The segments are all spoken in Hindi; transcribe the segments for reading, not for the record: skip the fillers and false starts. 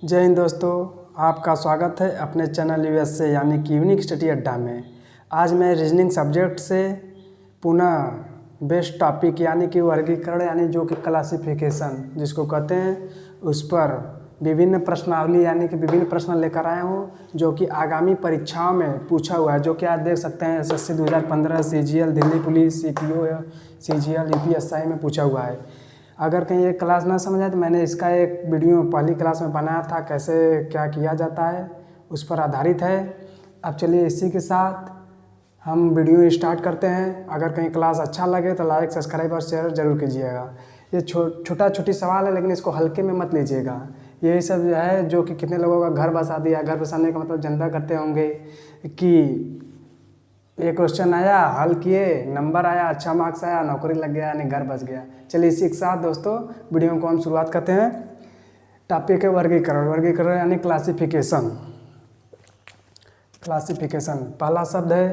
जय हिंद दोस्तों, आपका स्वागत है अपने चैनल यूएस से यानी कि यूनिक स्टडी अड्डा में। आज मैं रीजनिंग सब्जेक्ट से पुनः बेस्ट टॉपिक यानी कि वर्गीकरण यानी जो कि क्लासिफिकेशन जिसको कहते हैं उस पर विभिन्न प्रश्नावली यानी कि विभिन्न प्रश्न लेकर आया हूँ जो कि आगामी परीक्षाओं में पूछा हुआ है। जो कि आप देख सकते हैं SSC 2015, CGL, Delhi police, CPO, CGL, UPSI में पूछा हुआ है। अगर कहीं ये क्लास ना समझ आए तो मैंने इसका एक वीडियो पहली क्लास में बनाया था, कैसे क्या किया जाता है, उस पर आधारित है। अब चलिए इसी के साथ हम वीडियो स्टार्ट करते हैं। अगर कहीं क्लास अच्छा लगे तो लाइक, सब्सक्राइब और शेयर ज़रूर कीजिएगा। ये छोटी सवाल है लेकिन इसको हल्के में मत लीजिएगा। यही सब जो है जो कि कितने लोगों का घर बसा दिया। घर बसाने का मतलब जनता करते होंगे कि ये क्वेश्चन आया, हल किए, नंबर आया, अच्छा मार्क्स आया, नौकरी लग गया यानी घर बस गया। चलिए इसी के साथ दोस्तों वीडियो को हम शुरुआत करते हैं। टॉपिक है वर्गीकरण यानी क्लासिफिकेशन। पहला शब्द है,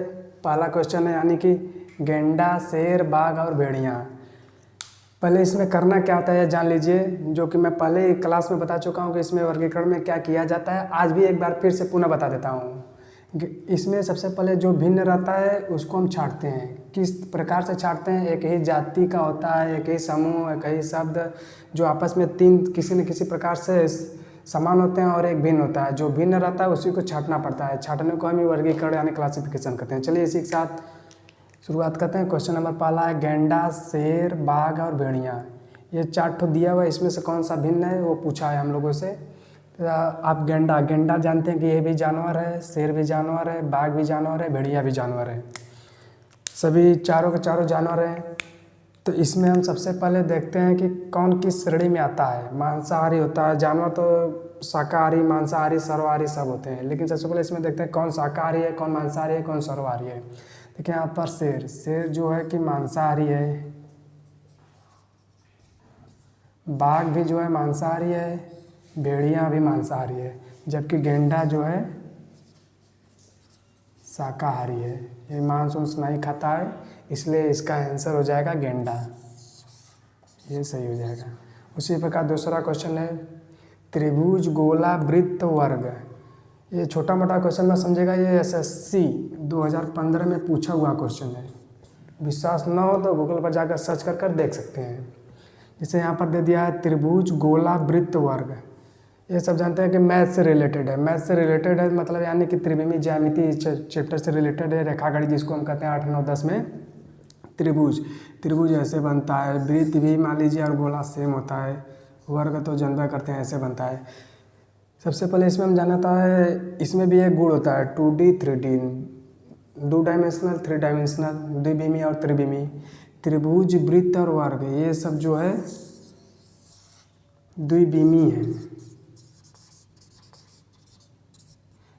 पहला क्वेश्चन है यानी कि गेंडा, शेर, बाघ और भेड़िया। पहले इसमें करना क्या होता है जान लीजिए, जो कि मैं पहले ही क्लास में बता चुका हूँ कि इसमें वर्गीकरण में क्या किया जाता है। आज भी एक बार फिर से पुनः बता देता हूँ। इसमें सबसे पहले जो भिन्न रहता है उसको हम छांटते हैं। किस प्रकार से छांटते हैं? एक ही जाति का होता है, एक ही समूह, एक ही शब्द जो आपस में तीन किसी न किसी प्रकार से समान होते हैं और एक भिन्न होता है। जो भिन्न रहता है उसी को छांटना पड़ता है। छांटने को हम वर्गीकरण यानी क्लासिफिकेशन करते हैं। चलिए इसी के साथ शुरुआत करते हैं। क्वेश्चन नंबर पहला है गेंडा, शेर, बाघ और भेड़िया। ये 4 ठो दिया हुआ है, इसमें से कौन सा भिन्न है वो पूछा है हम लोगों से। आप गेंडा जानते हैं कि ये भी जानवर है, शेर भी जानवर है, बाघ भी जानवर है, भेड़िया भी जानवर है। सभी चारों के चारों जानवर हैं। तो इसमें हम सबसे पहले देखते हैं कि कौन किस श्रेणी में आता है। मांसाहारी होता है जानवर, तो शाकाहारी, मांसाहारी, सर्वाहारी सब होते हैं। लेकिन सबसे पहले इसमें देखते हैं कौन शाकाहारी है, कौन मांसाहारी है, कौन सर्वाहारी है। देखिए यहाँ पर शेर जो है कि मांसाहारी है, बाघ भी जो है मांसाहारी है, भेड़िया भी मांसाहारी है, जबकि गेंडा जो है शाकाहारी है। ये मांस उंस नहीं खाता है, इसलिए इसका आंसर हो जाएगा गेंडा। ये सही हो जाएगा। उसी प्रकार दूसरा क्वेश्चन है त्रिभुज, गोला, वृत्त, वर्ग। ये छोटा मोटा क्वेश्चन में समझेगा। ये एसएससी 2015 में पूछा हुआ क्वेश्चन है। विश्वास न हो तो गूगल पर जाकर सर्च कर देख सकते हैं। जैसे यहाँ पर दे दिया है त्रिभुज, गोला, वृत्त, वर्ग। ये सब जानते हैं कि मैथ से रिलेटेड है। मैथ से रिलेटेड है मतलब यानी कि त्रिविमी ज्यामिति चैप्टर से रिलेटेड है। रेखागणित जिसको हम कहते हैं 8, 9, 10 में। त्रिभुज ऐसे बनता है, वृत्त भी मान लीजिए और गोला सेम होता है, वर्ग तो जानता करते हैं ऐसे बनता है। सबसे पहले इसमें हम जानता है, इसमें भी एक गुण होता है 2D 3D, 2 डायमेंशनल, 3 डायमेंशनल, द्विविमी और त्रिविमी। त्रिभुज, वृत्त और वर्ग ये सब जो है द्विविमी है,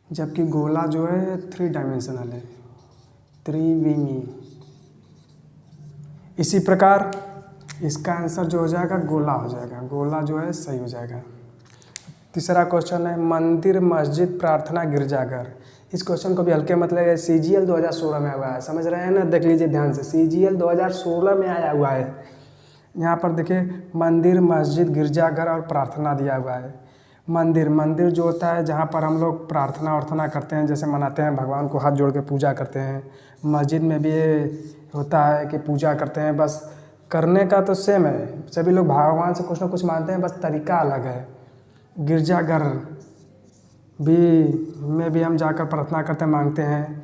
जबकि गोला जो है 3 डायमेंशनल है, त्रिविमी। इसी प्रकार इसका आंसर जो हो जाएगा गोला हो जाएगा। गोला जो है सही हो जाएगा। तीसरा क्वेश्चन है मंदिर, मस्जिद, प्रार्थना, गिरजाघर। इस क्वेश्चन को भी हल्के मतलब है। सीजीएल 2016 में हुआ है, समझ रहे हैं ना? देख लीजिए ध्यान से, सीजीएल 2016 में आया हुआ है। यहाँ पर देखिए मंदिर, मस्जिद, गिरजाघर और प्रार्थना दिया हुआ है। मंदिर जो होता है जहाँ पर हम लोग प्रार्थना करते हैं, जैसे मनाते हैं, भगवान को हाथ जोड़ के पूजा करते हैं। मस्जिद में भी ये होता है कि पूजा करते हैं, बस करने का तो सेम है। सभी लोग भगवान से कुछ ना कुछ मानते हैं, बस तरीका अलग है। गिरजाघर में भी हम जाकर प्रार्थना करते हैं, मांगते हैं।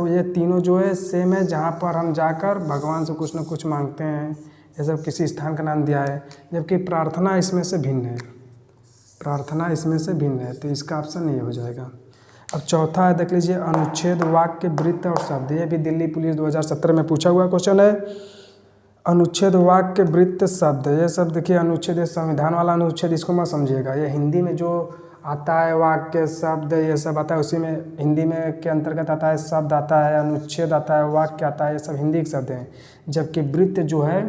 ये तीनों जो है सेम है, जहाँ पर हम जाकर भगवान से कुछ ना कुछ मांगते हैं। ये सब किसी स्थान का नाम दिया है, जबकि प्रार्थना इसमें से भिन्न है। तो इसका ऑप्शन ये हो जाएगा। अब चौथा है, देख लीजिए अनुच्छेद, वाक्य, वृत्त और शब्द। ये भी दिल्ली पुलिस 2017 में पूछा हुआ क्वेश्चन है। अनुच्छेद, वाक्य, वृत्त, शब्द। ये सब देखिए अनुच्छेद, ये संविधान वाला अनुच्छेद, इसको मत समझिएगा। ये हिंदी में जो आता है वाक्य, शब्द, ये सब आता है, उसी में हिंदी में के अंतर्गत आता है। शब्द आता है, अनुच्छेद आता है, वाक्य आता है, ये सब हिंदी के शब्द हैं। जबकि वृत्त जो है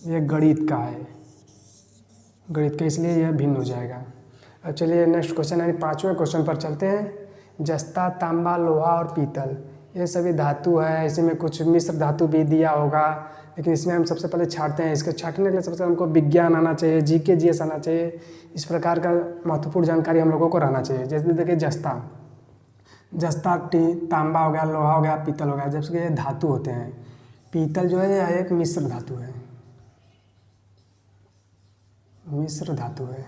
ये गणित का है, इसलिए यह भिन्न हो जाएगा। चलिए नेक्स्ट क्वेश्चन यानी 5वें क्वेश्चन पर चलते हैं। जस्ता, तांबा, लोहा और पीतल। ये सभी धातु है, इसी में कुछ मिश्र धातु भी दिया होगा, लेकिन इसमें हम सबसे पहले छांटते हैं। इसके छांटने के लिए सबसे पहले हमको विज्ञान आना चाहिए, जीके जीएस आना चाहिए, इस प्रकार का महत्वपूर्ण जानकारी हम लोगों को रहना चाहिए। जैसे देखिए जस्ता तांबा हो गया, लोहा हो गया, पीतल हो गया, जबकि ये धातु होते हैं। पीतल जो है यह एक मिश्र धातु है, मिश्र धातु है,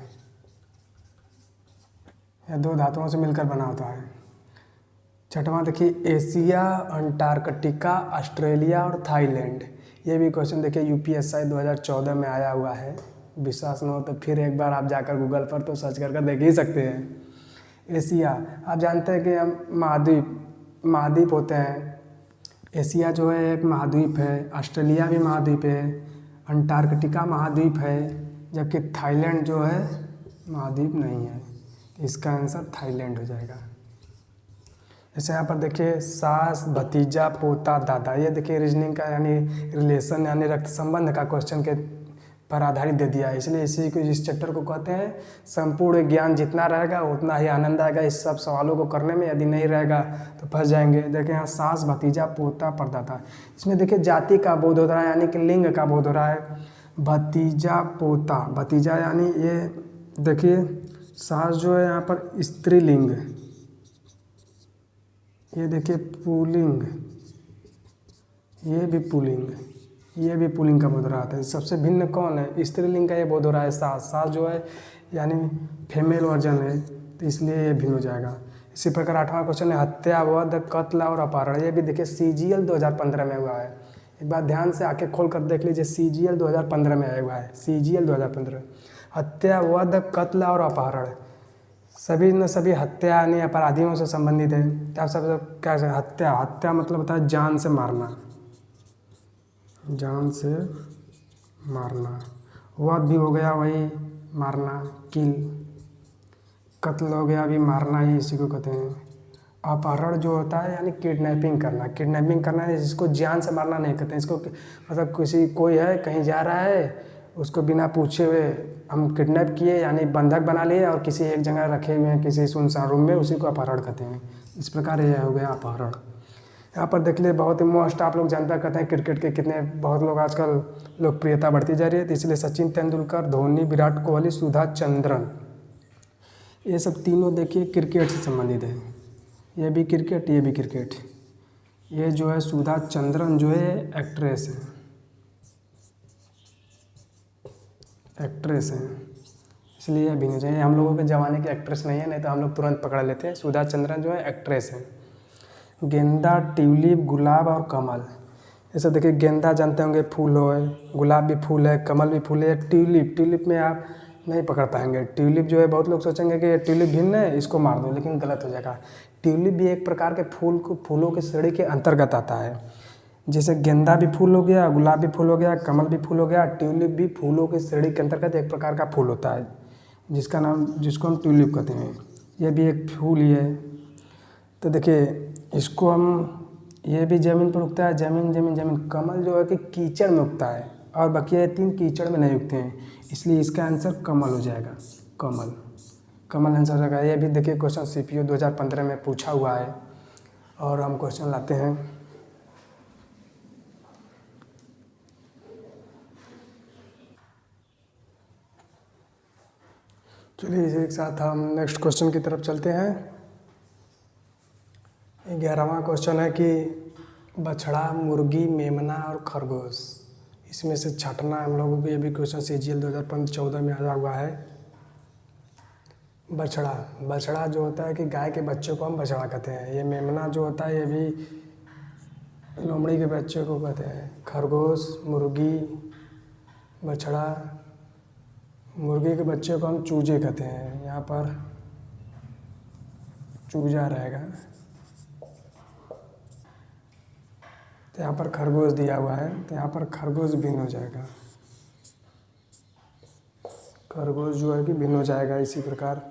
यह दो धातुओं से मिलकर बना होता है। छठवां देखिए एशिया, अंटार्कटिका, ऑस्ट्रेलिया और थाईलैंड। ये भी क्वेश्चन देखिए यूपीएससी 2014 में आया हुआ है। विश्वास न हो तो फिर एक बार आप जाकर गूगल पर तो सर्च कर देख ही सकते हैं। एशिया, आप जानते हैं कि हम महाद्वीप होते हैं। एशिया जो है एक महाद्वीप है, ऑस्ट्रेलिया भी महाद्वीप है, अंटार्कटिका महाद्वीप है, जबकि थाईलैंड जो है महाद्वीप नहीं है। इसका आंसर थाईलैंड हो जाएगा। जैसे यहाँ पर देखिए सास, भतीजा, पोता, दादा, ये देखिए रीजनिंग का यानी रिलेशन यानी रक्त संबंध का क्वेश्चन के पर आधारित दे दिया है। इसलिए इस चैप्टर को कहते हैं संपूर्ण ज्ञान। जितना रहेगा उतना ही आनंद आएगा इस सब सवालों को करने में, यदि नहीं रहेगा तो फंस जाएंगे। देखिए यहाँ सास, भतीजा, पोता, परदादा, इसमें देखिए जाति का बोध हो रहा है यानी कि लिंग का बोध हो रहा है। भतीजा, पोता, भतीजा यानी ये देखिए सास जो है यहाँ पर स्त्रीलिंग, ये देखिए पुल्लिंग, ये भी पुल्लिंग, ये भी पुल्लिंग का बोध हो रहा है। सबसे भिन्न कौन है? स्त्रीलिंग का ये बोध हो रहा है सास। सास जो है यानी फीमेल वर्जन है, तो इसलिए ये भिन्न हो जाएगा। इसी प्रकार 8वां क्वेश्चन है हत्या, वध, कत्ल और अपहरण। ये भी देखिए CGL 2015 में हुआ है। एक बार ध्यान से आंखें खोल कर देख लीजिए, CGL 2015 में आया हुआ है। CGL 2015 हत्या, वध, कत्ल और अपहरण, सभी न सभी हत्या यानी अपराधियों से संबंधित है। क्या सब क्या हत्या, हत्या मतलब होता है जान से मारना, जान से मारना। वध भी हो गया वही मारना, किल। कत्ल हो गया भी मारना ही, इसी को कहते हैं। अपहरण जो होता है यानी किडनैपिंग करना, किडनैपिंग करना है जिसको जान से मारना नहीं कहते हैं। इसको मतलब कोई है कहीं जा रहा है, उसको बिना पूछे हुए हम किडनैप किए यानी बंधक बना लिए और किसी एक जगह रखे हुए हैं किसी सुनसान रूम में, उसी को अपहरण कहते हैं। इस प्रकार यह हो गया अपहरण। यहाँ पर देख लिए बहुत ही मोस्ट आप लोग जानता करते हैं क्रिकेट के कितने बहुत लोग आजकल लोकप्रियता बढ़ती जा रही है। तो इसलिए सचिन तेंदुलकर, धोनी, विराट कोहली, सुधा चंद्रन, ये सब तीनों देखिए क्रिकेट से संबंधित है। ये भी क्रिकेट, ये भी क्रिकेट। ये जो है सुधा चंद्रन जो है एक्ट्रेस है, एक्ट्रेस है, इसलिए अभी नहीं चाहिए। हम लोगों के ज़माने की एक्ट्रेस नहीं है, नहीं तो हम लोग तुरंत पकड़ लेते हैं। सुधा चंद्रन जो है एक्ट्रेस है। गेंदा, ट्यूलिप, गुलाब और कमल। ऐसा देखिए गेंदा जानते होंगे फूल है, गुलाब भी फूल है, कमल भी फूल है। ट्यूलिप में आप नहीं पकड़ पाएंगे। ट्यूलिप जो है बहुत लोग सोचेंगे कि ट्यूलिप भिन्न है, इसको मार दो, लेकिन गलत हो जाएगा। ट्यूलिप भी एक प्रकार के फूलों की श्रेणी के अंतर्गत आता है। जैसे गेंदा भी फूल हो गया, गुलाब भी फूल हो गया, कमल भी फूल हो गया, ट्यूलिप भी फूलों की श्रेणी के अंतर्गत एक प्रकार का फूल होता है जिसको हम ट्यूलिप कहते हैं। ये भी एक फूल ही है। तो देखिए इसको हम, ये भी ज़मीन पर उगता है, ज़मीन। कमल जो है कि कीचड़ में उगता है और बाकी ये 3 कीचड़ में नहीं उगते हैं, इसलिए इसका आंसर कमल हो जाएगा। कमल आंसर हो जाएगा। ये भी देखिए क्वेश्चन CPO 2015 में पूछा हुआ है। और हम क्वेश्चन लाते हैं चलिए इसी के साथ हम नेक्स्ट क्वेश्चन की तरफ चलते हैं। 11वां क्वेश्चन है कि बछड़ा, मुर्गी, मेमना और खरगोश, इसमें से छठना हम लोगों को, ये भी क्वेश्चन CGL 2014 में आया हुआ है। बछड़ा जो होता है कि गाय के बच्चे को हम बछड़ा कहते हैं। ये मेमना जो होता है ये भी लोमड़ी के बच्चे को कहते हैं। खरगोश, मुर्गी, बछड़ा, मुर्गी के बच्चे को हम चूजे कहते हैं। यहाँ पर चूजा रहेगा, तो यहाँ पर खरगोश दिया हुआ है, तो यहाँ पर खरगोश भिन्न हो जाएगा। खरगोश जो है कि भिन्न हो जाएगा। इसी प्रकार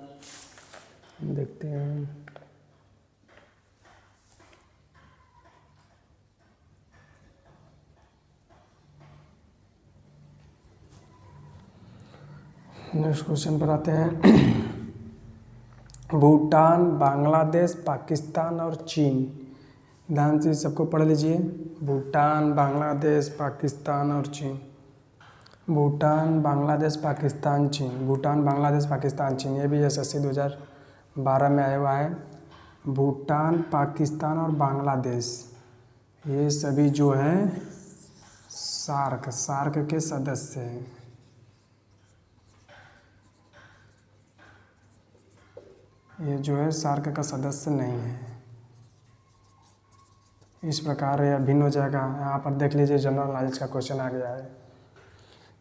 देखते हैं नेक्स्ट क्वेश्चन पर आते हैं। भूटान, बांग्लादेश, पाकिस्तान और चीन, ध्यान से सबको पढ़ लीजिए। भूटान, बांग्लादेश, पाकिस्तान और चीन। भूटान, बांग्लादेश, पाकिस्तान, चीन। भूटान, बांग्लादेश, पाकिस्तान, चीन। ये भी एसएससी 2012 में आया हुआ है। भूटान, पाकिस्तान और बांग्लादेश ये सभी जो हैं सार्क के सदस्य हैं। ये जो है सार्क का सदस्य नहीं है। इस प्रकार यह भिन्न हो जाएगा। यहाँ पर देख लीजिए जनरल नॉलेज का क्वेश्चन आ गया है।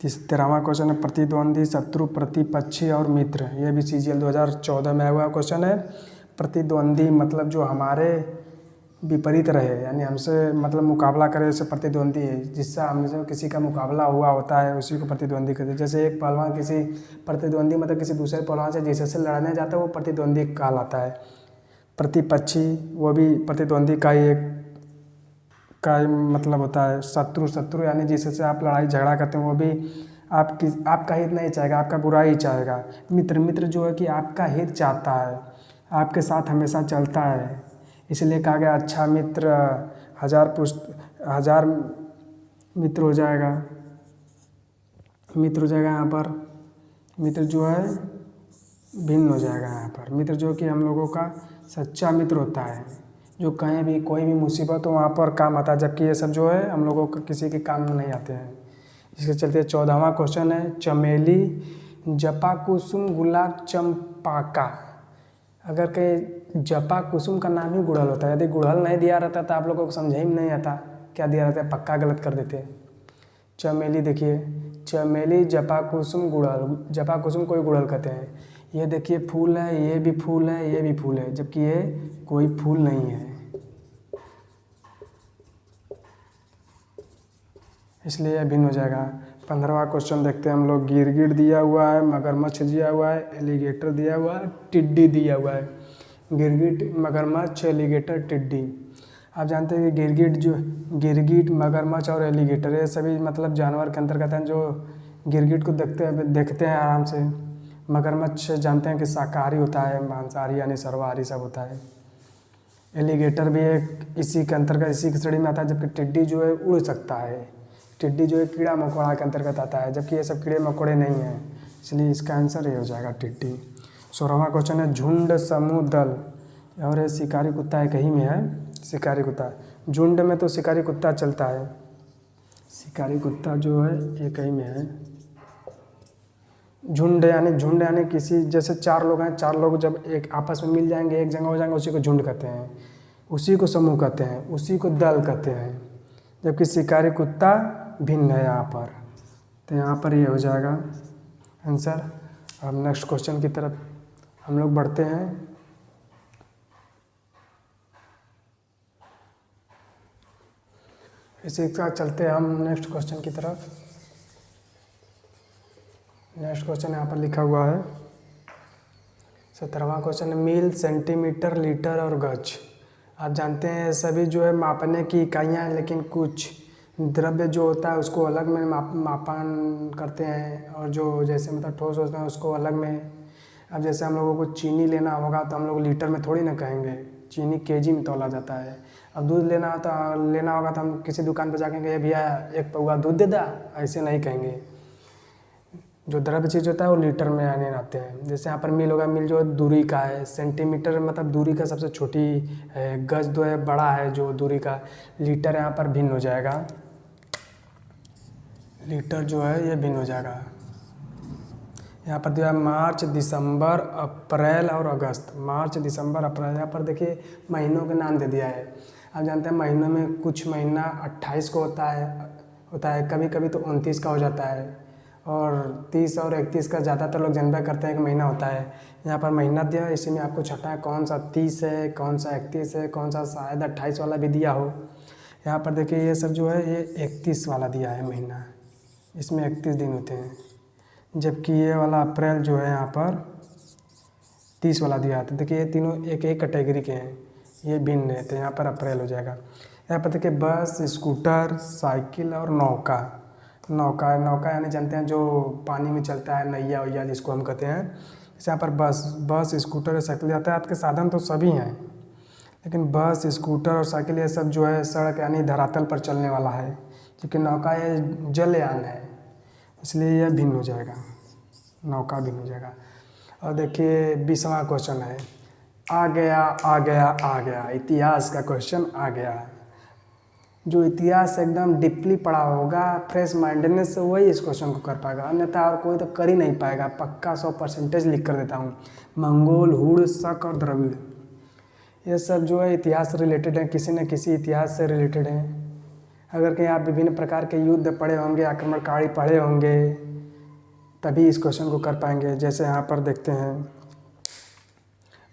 13वां क्वेश्चन है प्रतिद्वंदी, शत्रु, प्रतिपक्षी और मित्र। ये भी CGL 2014 में आया हुआ क्वेश्चन है। प्रतिद्वंदी मतलब जो हमारे विपरीत रहे, यानी हमसे मतलब मुकाबला करे, जैसे प्रतिद्वंदी है, जिससे हमसे किसी का मुकाबला हुआ होता है उसी को प्रतिद्वंदी कहते हैं। जैसे एक पहलवान किसी प्रतिद्वंदी मतलब किसी दूसरे पहलवान से जिससे लड़ने जाता है वो प्रतिद्वंदी कहलाता है। प्रतिपक्षी वो भी प्रतिद्वंदी का ही मतलब होता है। शत्रु यानी जिससे आप लड़ाई झगड़ा करते हैं वो भी आपका हित नहीं चाहेगा, आपका बुरा ही चाहेगा। मित्र जो है कि आपका हित चाहता है, आपके साथ हमेशा चलता है, इसलिए कहा गया अच्छा मित्र 1000 मित्र हो जाएगा। यहाँ पर मित्र जो है भिन्न हो जाएगा। यहाँ पर मित्र जो कि हम लोगों का सच्चा मित्र होता है, जो कहीं भी कोई भी मुसीबत हो वहाँ पर काम आता है, जबकि ये सब जो है हम लोगों को किसी के काम में नहीं आते हैं। इसके चलते 14वां क्वेश्चन है चमेली, जपा कुसुम, गुलाब, चंपाका। अगर कहीं जपा कुसुम का नाम ही गुड़हल होता है, यदि गुड़हल नहीं दिया रहता तो आप लोगों को समझ ही नहीं आता क्या दिया रहता है, पक्का गलत कर देते। चमेली देखिए, चमेली, जपा कुसुम, गुड़हल। जपा कुसुम कोई गुड़हल कहते हैं। ये देखिए फूल है, ये भी फूल है, ये भी फूल है, जबकि ये कोई फूल नहीं है, इसलिए यह भिन्न हो जाएगा। 15वां क्वेश्चन देखते हैं हम लोग। गिरगिट दिया हुआ है, मगरमच्छ दिया हुआ है, एलिगेटर दिया हुआ है, टिड्डी दिया हुआ है। गिरगिट, मगरमच्छ, एलिगेटर, टिड्डी। आप जानते हैं कि गिरगिट, मगरमच्छ और एलिगेटर ये सभी मतलब जानवर के अंतर्गत हैं, जो गिरगिट को देखते हैं आराम से। मगरमच्छ जानते हैं कि शाकाहारी होता है, मांसाहारी यानी सर्वाहारी सब होता है। एलिगेटर भी एक इसी के अंतर्गत, इसी की श्रेणी में आता है, जबकि टिड्डी जो है उड़ सकता है। टिड्डी जो है कीड़ा मकोड़ा के अंतर्गत आता है, जबकि ये सब कीड़े मकोड़े नहीं हैं, इसलिए इसका आंसर ये हो जाएगा टिड्डी। 16वां क्वेश्चन है झुंड, समूह, दल। और ये शिकारी कुत्ता एक ही में है, शिकारी कुत्ता। झुंड में तो शिकारी कुत्ता चलता है, शिकारी कुत्ता जो है एक ही में है। झुंड यानी किसी जैसे 4 लोग हैं, 4 लोग जब एक आपस में मिल जाएंगे, एक जगह हो जाएंगे, उसी को झुंड कहते हैं, उसी को समूह कहते हैं, उसी को दल कहते हैं। जबकि शिकारी कुत्ता भिन्न है यहाँ पर, तो यहाँ पर ये हो जाएगा आंसर। अब नेक्स्ट क्वेश्चन की तरफ हम लोग बढ़ते हैं। इसी के साथ चलते हैं हम नेक्स्ट क्वेश्चन की तरफ। नेक्स्ट क्वेश्चन यहाँ पर लिखा हुआ है 17वां क्वेश्चन, मील, सेंटीमीटर, लीटर और गज। आप जानते हैं सभी जो है मापने की इकाइयाँ हैं, लेकिन कुछ द्रव्य जो होता है उसको अलग में मापन करते हैं, और जो जैसे मतलब ठोस होता है उसको अलग में। अब जैसे हम लोगों को चीनी लेना होगा तो हम लोग लीटर में थोड़ी ना कहेंगे, चीनी केजी में तौला जाता है। अब दूध लेना होगा तो हम किसी दुकान पर जाके कहेंगे भैया 1 पौवा दूध दे दा, ऐसे नहीं कहेंगे। जो द्रव्य चीज़ होता है वो लीटर में आने आते हैं। जैसे यहाँ पर मील होगा, मील जो दूरी का है, सेंटीमीटर मतलब दूरी का सबसे छोटी है, गज जो है बड़ा है जो दूरी का, लीटर यहाँ पर भिन्न हो जाएगा। लीटर जो है ये भिन्न हो जाएगा। यहाँ पर दिया मार्च, दिसंबर, अप्रैल और अगस्त। मार्च, दिसंबर, अप्रैल। यहाँ पर देखिए महीनों के नाम दे दिया है। आप जानते हैं महीनों में कुछ महीना 28 को होता है, कभी कभी तो 29 का हो जाता है, और 30 और 31 का ज़्यादातर लोग जनवरी करते हैं कि महीना होता है। यहाँ पर महीना दिया है, इसी में आपको छठा है कौन सा 30 है, कौन सा 31 है, कौन सा शायद 28 वाला भी दिया हो। यहाँ पर देखिए ये सब जो है ये 31 वाला दिया है महीना, इसमें 31 दिन होते हैं, जबकि ये वाला अप्रैल जो है यहाँ पर 30 वाला दिया है। तो देखिए ये तीनों एक एक कैटेगरी के हैं, ये भिन्न है, तो यहाँ पर अप्रैल हो जाएगा। यहाँ पर देखिए बस, स्कूटर, साइकिल और नौका। नौका यानी जानते हैं जो पानी में चलता है, नैया वैया जिसको हम कहते हैं। जैसे यहाँ पर बस, स्कूटर, साइकिल, यातायात के साधन तो सभी हैं, लेकिन बस, स्कूटर और साइकिल ये सब जो है सड़क यानी धरातल पर चलने वाला है, क्योंकि नौका ये जलयान है, इसलिए यह भिन्न हो जाएगा, नौका भिन्न हो जाएगा। और देखिए 20वां क्वेश्चन है, आ गया आ गया आ गया, इतिहास का क्वेश्चन आ गया। जो इतिहास एकदम डीपली पढ़ा होगा, फ्रेश माइंडनेस से, वही इस क्वेश्चन को कर पाएगा, अन्यथा और कोई तो कर ही नहीं पाएगा। पक्का 100% लिख कर देता हूँ। मंगोल, हुड़, शक और द्रविड़, ये सब जो है इतिहास से रिलेटेड है, किसी न किसी इतिहास से रिलेटेड है। अगर कहीं आप विभिन्न प्रकार के युद्ध पढ़े होंगे, आक्रमणकारी पढ़े होंगे, तभी इस क्वेश्चन को कर पाएंगे। जैसे यहाँ पर देखते हैं,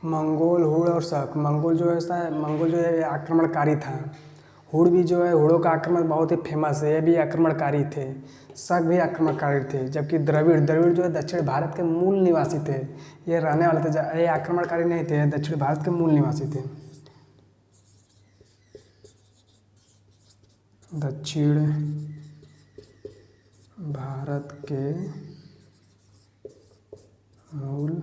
मंगोल, हुड़ और शक। मंगोल जो है मंगोल जो है आक्रमणकारी था। हुड़ भी जो है, हुड़ों का आक्रमण बहुत ही फेमस है, ये भी आक्रमणकारी थे। शक भी आक्रमणकारी थे। जबकि द्रविड़ जो है दक्षिण भारत के मूल निवासी थे, ये रहने वाले थे, ये आक्रमणकारी नहीं थे, दक्षिण भारत के मूल निवासी थे। दक्षिण भारत के मूल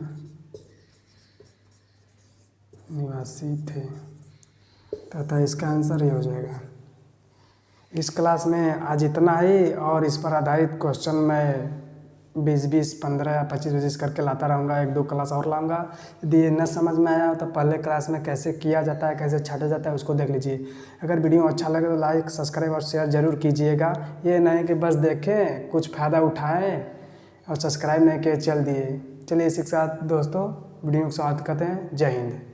निवासी थे, तथा इसका आंसर ये हो जाएगा। इस क्लास में आज इतना ही, और इस पर आधारित क्वेश्चन मैं 20-20, 15 या 25-25 करके लाता रहूँगा। 1-2 क्लास और लाऊंगा। यदि ये न समझ में आया तो पहले क्लास में कैसे किया जाता है, कैसे छाटा जाता है, उसको देख लीजिए। अगर वीडियो अच्छा लगे तो लाइक, सब्सक्राइब और शेयर ज़रूर कीजिएगा। ये नहीं कि बस देखें, कुछ फ़ायदा उठाएँ और सब्सक्राइब नहीं किए चल दिए। चलिए इसी के साथ दोस्तों वीडियो को समाप्त करते हैं। जय हिंद।